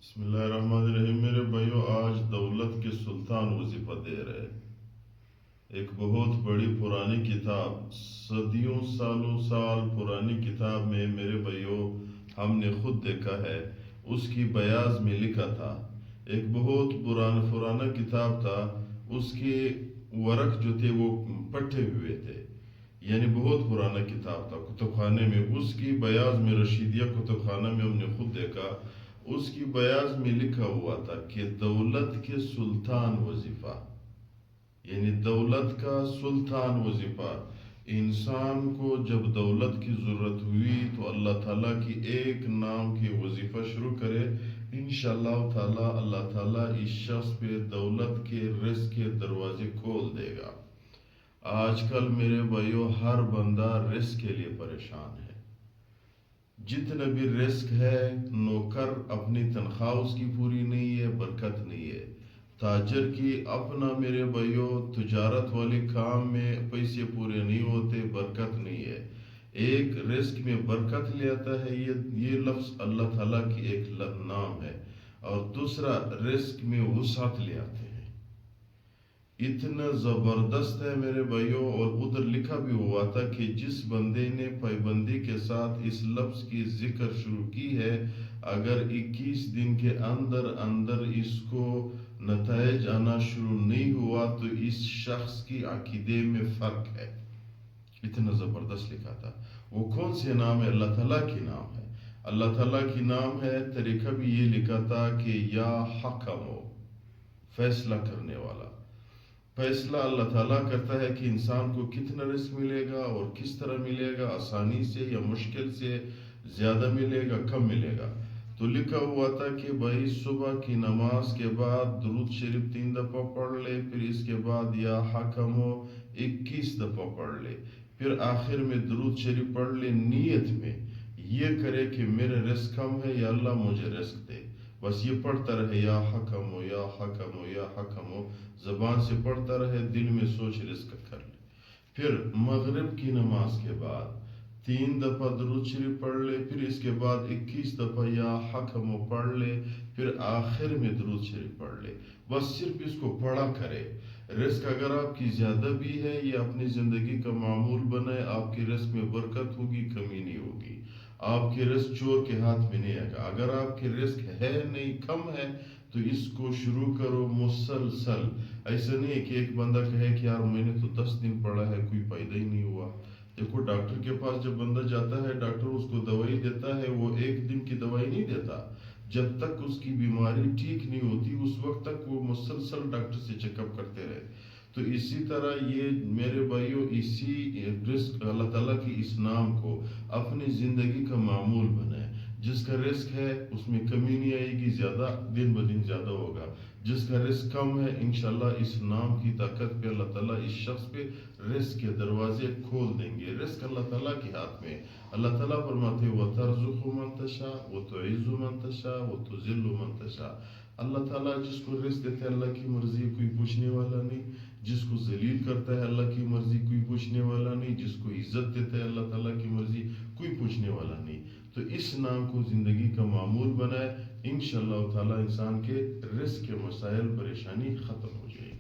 بسم اللہ الرحمن الرحیم۔ میرے بھائیو، آج دولت کے سلطان وظیفہ دے رہے۔ ایک بہت بڑی پرانی کتاب، صدیوں سالوں سال پرانی کتاب میں میرے بھائیو ہم نے خود دیکھا ہے، اس کی بیاض میں لکھا تھا۔ ایک بہت پرانا کتاب تھا، اس کے ورق جو تھے وہ پٹے ہوئے تھے، یعنی بہت پرانا کتاب تھا کتب خانے میں۔ اس کی بیاض میں رشیدیہ کتب خانہ میں ہم نے خود دیکھا، اس کی بیاض میں لکھا ہوا تھا کہ دولت کے سلطان وظیفہ، یعنی دولت کا سلطان وظیفہ۔ انسان کو جب دولت کی ضرورت ہوئی تو اللہ تعالیٰ کی ایک نام کے وظیفہ شروع کرے، انشاءاللہ تعالیٰ اللہ تعالیٰ اس شخص پہ دولت کے رزق کے دروازے کھول دے گا۔ آج کل میرے بھائیو ہر بندہ رزق کے لیے پریشان ہے۔ جتنا بھی رزق ہے، نوکر اپنی تنخواہ اس کی پوری نہیں ہے، برکت نہیں ہے۔ تاجر کی اپنا میرے بھائیو تجارت والے کام میں پیسے پورے نہیں ہوتے، برکت نہیں ہے۔ ایک رزق میں برکت لے آتا ہے، یہ لفظ اللہ تعالیٰ کی ایک نام ہے، اور دوسرا رزق میں وسعت لے آتے ہیں۔ اتنا زبردست ہے میرے بھائیوں، اور ادھر لکھا بھی ہوا تھا کہ جس بندے نے پابندی کے ساتھ اس لفظ کی ذکر شروع کی ہے، اگر 21 دن کے اندر اس کو نتائج آنا شروع نہیں ہوا تو اس شخص کی عقیدے میں فرق ہے۔ اتنا زبردست لکھا تھا۔ وہ کون سے نام ہے؟ اللہ تعالیٰ کی نام ہے۔ اللہ تعالیٰ کی نام ہے۔ طریقہ بھی یہ لکھا تھا کہ یا حکم ہو، فیصلہ کرنے والا۔ فیصلہ اللہ تعالیٰ کرتا ہے کہ انسان کو کتنا رزق ملے گا اور کس طرح ملے گا، آسانی سے یا مشکل سے، زیادہ ملے گا کم ملے گا۔ تو لکھا ہوا تھا کہ بھائی صبح کی نماز کے بعد درود شریف 3 دفعہ پڑھ لے، پھر اس کے بعد یا حکم ہو 21 دفعہ پڑھ لے، پھر آخر میں درود شریف پڑھ لے، نیت میں یہ کرے کہ میرے رزق کم ہے یا اللہ مجھے رزق دے۔ بس یہ پڑھتا رہے، یا حکم ہو یا حکم ہو یا حکم ہو، زبان سے پڑھتا رہے، دل میں سوچ رزق کر لے۔ پھر مغرب کی نماز کے بعد 3 دفعہ درود شریف پڑھ لے، پھر اس کے بعد 21 دفعہ یا حکم ہو پڑھ لے، پھر آخر میں درود شریف پڑھ لے۔ بس صرف اس کو پڑھا کرے۔ رزق اگر آپ کی زیادہ بھی ہے، یہ اپنی زندگی کا معمول بنائے، آپ کی رزق میں برکت ہوگی، کمی نہیں ہوگی۔ آپ کے رزق چور کے ہاتھ میں نہیں آئے گا۔ اگر آپ کے رزق ہے نہیں، کم ہے، تو اس کو شروع کرو مسلسل۔ ایسا نہیں ہے کہ ایک بندہ کہے کہ یار میں نے تو 10 دن پڑھا ہے، کوئی فائدہ ہی نہیں ہوا۔ دیکھو ڈاکٹر کے پاس جب بندہ جاتا ہے، ڈاکٹر اس کو دوائی دیتا ہے، وہ ایک دن کی دوائی نہیں دیتا۔ جب تک اس کی بیماری ٹھیک نہیں ہوتی، اس وقت تک وہ مسلسل ڈاکٹر سے چیک اپ کرتے رہے۔ تو اسی طرح یہ میرے بھائیوں، اسی رزق اللہ تعالیٰ کی اس نام کو اپنی زندگی کا معمول بنائے۔ جس کا رزق ہے اس میں کمی نہیں آئے گی، زیادہ دن بدن زیادہ ہوگا۔ جس کا رزق کم ہے، انشاءاللہ اس نام کی طاقت پہ اللہ تعالیٰ اس شخص پہ رزق کے دروازے کھول دیں گے۔ رزق اللہ تعالیٰ کے ہاتھ میں۔ اللہ تعالیٰ فرماتے وَتَرْزُقُ مَن تَشَاءُ وَتُعِزُّ مَن تَشَاءُ وَتُذِلُّ مَن تَشَاءُ۔ اللہ تعالیٰ جس کو رزق دیتا ہے اللہ کی مرضی، کوئی پوچھنے والا نہیں۔ جس کو ذلیل کرتا ہے اللہ کی مرضی، کوئی پوچھنے والا نہیں۔ جس کو عزت دیتا ہے اللہ تعالیٰ کی مرضی، کوئی پوچھنے والا نہیں۔ تو اس نام کو زندگی کا معمول بنائے، انشاءاللہ تعالیٰ انسان کے رزق کے مسائل پریشانی ختم ہو جائے۔